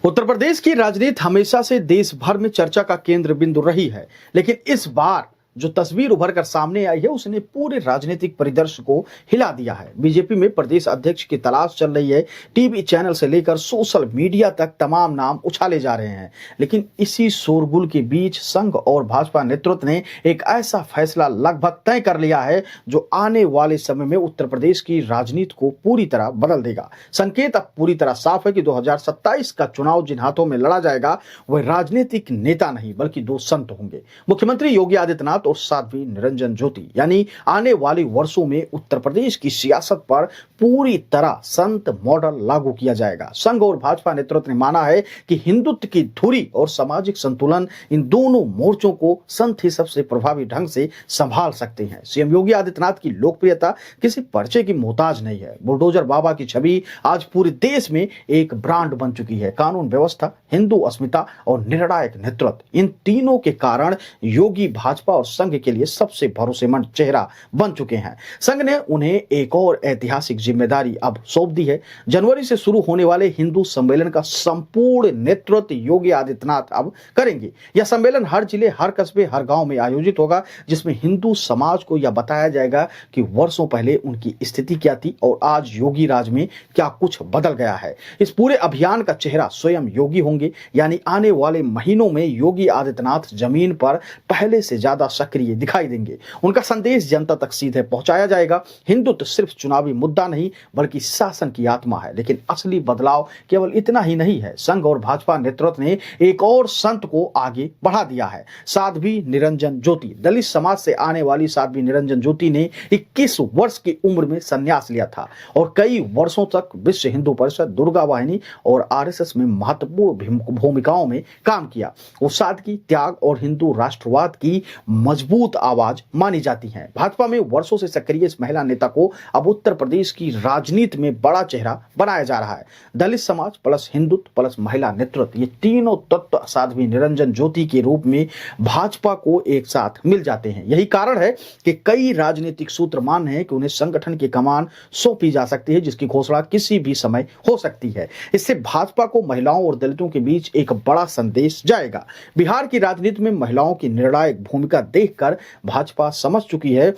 उत्तर प्रदेश की राजनीति हमेशा से देश भर में चर्चा का केंद्र बिंदु रही है, लेकिन इस बार जो तस्वीर उभर कर सामने आई है उसने पूरे राजनीतिक परिदृश्य को हिला दिया है। बीजेपी में प्रदेश अध्यक्ष की तलाश चल रही है। टीवी चैनल से लेकर सोशल मीडिया तक तमाम नाम उछाले जा रहे हैं, लेकिन इसी शोरगुल के बीच संघ और भाजपा नेतृत्व ने एक ऐसा फैसला लगभग तय कर लिया है जो आने वाले समय में उत्तर प्रदेश की राजनीति को पूरी तरह बदल देगा। संकेत अब पूरी तरह साफ है कि 2027 का चुनाव जिन हाथों में लड़ा जाएगा वह राजनीतिक नेता नहीं बल्कि दो संत होंगे, मुख्यमंत्री योगी आदित्यनाथ और साध्वी निरंजन ज्योति। यानी आने वाले वर्षों में उत्तर प्रदेश की सियासत पर पूरी तरह संत मॉडल लागू किया जाएगा। संघ और भाजपा नेतृत्व ने माना है कि हिंदुत्व की धुरी और सामाजिक संतुलन, इन दोनों मोर्चों को संत ही सबसे प्रभावी ढंग से संभाल सकते हैं। सीएम योगी आदित्यनाथ की लोकप्रियता किसी परिचय की मोहताज नहीं है। बुलडोजर बाबा की छवि आज पूरे देश में एक ब्रांड बन चुकी है। कानून व्यवस्था, हिंदू अस्मिता और निर्णायक नेतृत्व, इन तीनों के कारण योगी भाजपा और संघ के लिए सबसे भरोसेमंद चेहरा बन चुके हैं। संघ ने उन्हें एक और ऐतिहासिक जिम्मेदारी अब सौंप दी है। जनवरी से शुरू होने वाले हिंदू सम्मेलन का संपूर्ण नेतृत्व योगी आदित्यनाथ अब करेंगे। यह सम्मेलन हर जिले, हर कस्बे, हर गांव में आयोजित होगा, जिसमें हिंदू समाज को यह बताया जाएगा कि वर्षों पहले उनकी स्थिति क्या थी और आज योगी राज में क्या कुछ बदल गया है। इस पूरे अभियान का चेहरा स्वयं योगी होंगे। यानी आने वाले महीनों में योगी आदित्यनाथ जमीन पर पहले से ज्यादा सक्रिय दिखाई देंगे। उनका संदेश जनता तक सीधे पहुंचाया जाएगा। हिंदुत्व सिर्फ चुनावी मुद्दा नहीं बल्कि शासन की आत्मा है। लेकिन असली बदलाव केवल इतना ही नहीं है। संघ और भाजपा नेतृत्व ने एक और संत को आगे बढ़ा दिया है, साध्वी निरंजन ज्योति। दलित समाज से आने वाली साध्वी निरंजन ज्योति ने 21 वर्ष की उम्र में संन्यास लिया था और कई वर्षों तक विश्व हिंदू परिषद, दुर्गा वाहिनी और आरएसएस में महत्वपूर्ण भूमिकाओं में काम किया। वो सादगी, त्याग और हिंदू राष्ट्रवाद की मजबूत आवाज मानी जाती हैं। भाजपा में वर्षों से सक्रिय इस महिला नेता को अब उत्तर प्रदेश की राजनीति में बड़ा चेहरा बनाया जा रहा है। दलित समाज प्लस हिंदुत्व प्लस महिला नेतृत्व, ये तीनों तत्व साध्वी निरंजन ज्योति के रूप में भाजपा को एक साथ मिल जाते हैं। यही कारण है कि कई राजनीतिक सूत्र मान रहे हैं कि उन्हें संगठन की कमान सौंपी जा सकती है, जिसकी घोषणा किसी भी समय हो सकती है। इससे भाजपा को महिलाओं और दलितों के बीच एक बड़ा संदेश जाएगा। बिहार की राजनीति में महिलाओं की निर्णायक भूमिका देखकर भाजपा समझ चुकी है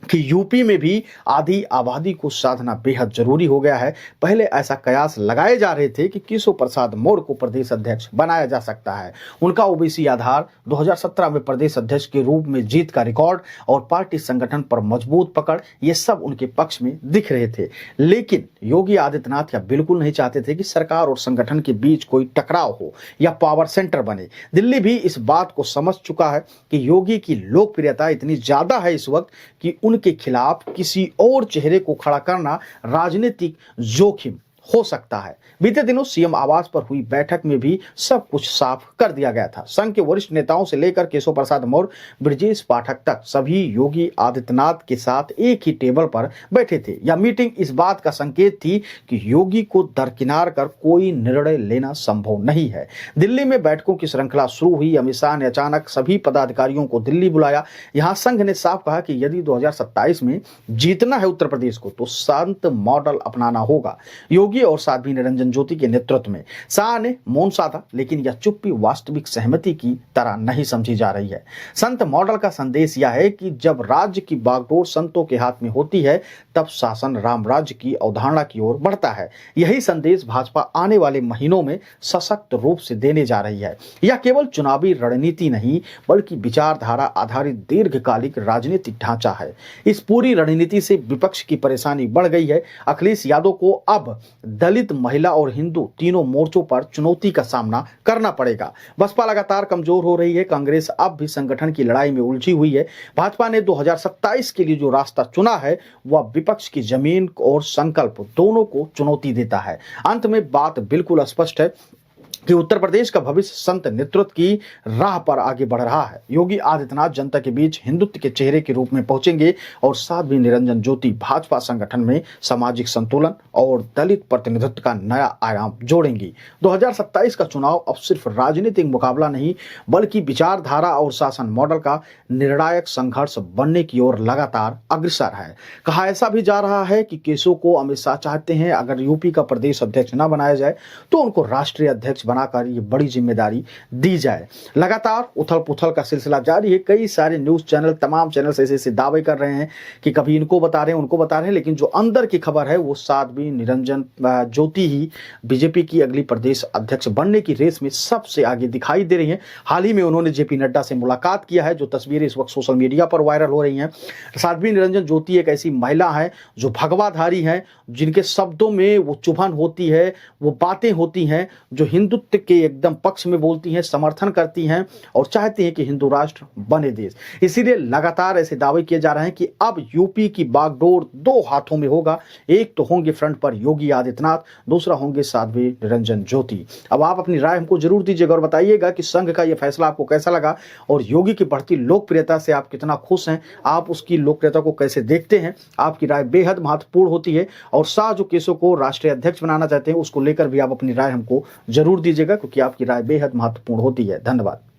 कि यूपी में भी आधी आबादी को साधना बेहद जरूरी हो गया है। पहले ऐसा कयास लगाए जा रहे थे कि केशव प्रसाद मौर्य को प्रदेश अध्यक्ष बनाया जा सकता है। उनका ओबीसी आधार, 2017 में प्रदेश अध्यक्ष के रूप में जीत का रिकॉर्ड और पार्टी संगठन पर मजबूत पकड़, ये सब उनके पक्ष में दिख रहे थे। लेकिन योगी आदित्यनाथ यह बिल्कुल नहीं चाहते थे कि सरकार और संगठन के बीच कोई टकराव हो या पावर सेंटर बने। दिल्ली भी इस बात को समझ चुका है कि योगी की लोकप्रियता इतनी ज्यादा है इस वक्त कि उनके खिलाफ किसी और चेहरे को खड़ा करना राजनीतिक जोखिम हो सकता है। बीते दिनों सीएम आवास पर हुई बैठक में भी सब कुछ साफ कर दिया गया था। संघ के वरिष्ठ नेताओं से लेकर केशव प्रसाद मौर्य, ब्रजेश पाठक तक सभी योगी आदित्यनाथ के साथ एक ही टेबल पर बैठे थे। यह मीटिंग इस बात का संकेत थी कि योगी को दरकिनार कर कोई निर्णय लेना संभव नहीं है। दिल्ली में बैठकों की श्रृंखला शुरू हुई। अमित शाह ने अचानक सभी पदाधिकारियों को दिल्ली बुलाया। यहां संघ ने साफ कहा कि यदि 2027 में जीतना है उत्तर प्रदेश को तो संत मॉडल अपनाना होगा। योगी और साध्वी निरंजन ज्योति के नेतृत्व में शाह ने मौन साधा, लेकिन यह चुप्पी वास्तविक सहमति की तरह नहीं समझी जा रही है। संत मॉडल का संदेश यह है कि जब राज्य की बागडोर संतों के हाथ में होती है तब शासन राम राज्य की अवधारणा की ओर बढ़ता है। यही संदेश भाजपा आने वाले महीनों में सशक्त रूप से देने जा रही है। यह केवल चुनावी रणनीति नहीं बल्कि विचारधारा आधारित दीर्घकालिक राजनीतिक ढांचा है। इस पूरी रणनीति से विपक्ष की परेशानी बढ़ गई है। अखिलेश यादव को अब दलित, महिला और हिंदू तीनों मोर्चों पर चुनौती का सामना करना पड़ेगा। बसपा लगातार कमजोर हो रही है। कांग्रेस अब भी संगठन की लड़ाई में उलझी हुई है। भाजपा ने 2027 के लिए जो रास्ता चुना है वह विपक्ष की जमीन और संकल्प दोनों को चुनौती देता है। अंत में बात बिल्कुल स्पष्ट है कि उत्तर प्रदेश का भविष्य संत नेतृत्व की राह पर आगे बढ़ रहा है। योगी आदित्यनाथ जनता के बीच हिंदुत्व के चेहरे के रूप में पहुंचेंगे और साध्वी निरंजन ज्योति भाजपा संगठन में सामाजिक संतुलन और दलित प्रतिनिधित्व का नया आयाम जोड़ेंगी। 2027 का चुनाव अब सिर्फ राजनीतिक मुकाबला नहीं बल्कि विचारधारा और शासन मॉडल का निर्णायक संघर्ष बनने की ओर लगातार अग्रसर है। कहा ऐसा भी जा रहा है कि केशव को अमित शाह चाहते हैं। अगर यूपी का प्रदेश अध्यक्ष न बनाया जाए तो उनको राष्ट्रीय अध्यक्ष बनाकर ये बड़ी जिम्मेदारी दी जाए। लगातार उथल पुथल का सिलसिला जारी है। कई सारे न्यूज़ चैनल, तमाम चैनल ऐसे दावे कर रहे हैं कि कभी इनको बता रहे हैं, उनको बता रहे हैं, लेकिन जो अंदर की खबर है वो साध्वी निरंजन ज्योति ही बीजेपी की अगली प्रदेश अध्यक्ष बनने की रेस में सबसे आगे दिखाई दे रही है। हाल ही में उन्होंने जेपी नड्डा से मुलाकात किया है, जो तस्वीरें इस वक्त सोशल मीडिया पर वायरल हो रही हैं। साध्वी निरंजन ज्योति एक ऐसी महिला है जो भगवाधारी है, जिनके शब्दों में वो चुभन होती है, वो बातें होती हैं जो हिंदुत्व के एकदम पक्ष में बोलती हैं, समर्थन करती हैं और चाहती हैं कि हिंदू राष्ट्र बने देश। इसीलिए लगातार ऐसे दावे किए जा रहे हैं कि अब यूपी की बागडोर दो हाथों में होगा। एक तो होंगे फ्रंट पर योगी आदित्यनाथ, दूसरा होंगे साध्वी निरंजन ज्योति। अब आप अपनी राय हमको जरूर दीजिएगा और बताइएगा कि संघ का यह फैसला आपको कैसा लगा और योगी की बढ़ती लोकप्रियता से आप कितना खुश हैं, आप उसकी लोकप्रियता को कैसे देखते हैं। आपकी राय बेहद महत्वपूर्ण होती है और शाह जो केसो को राष्ट्रीय अध्यक्ष बनाना चाहते हैं उसको लेकर भी आप अपनी राय हमको जरूर दीजिएगा, क्योंकि आपकी राय बेहद महत्वपूर्ण होती है। धन्यवाद।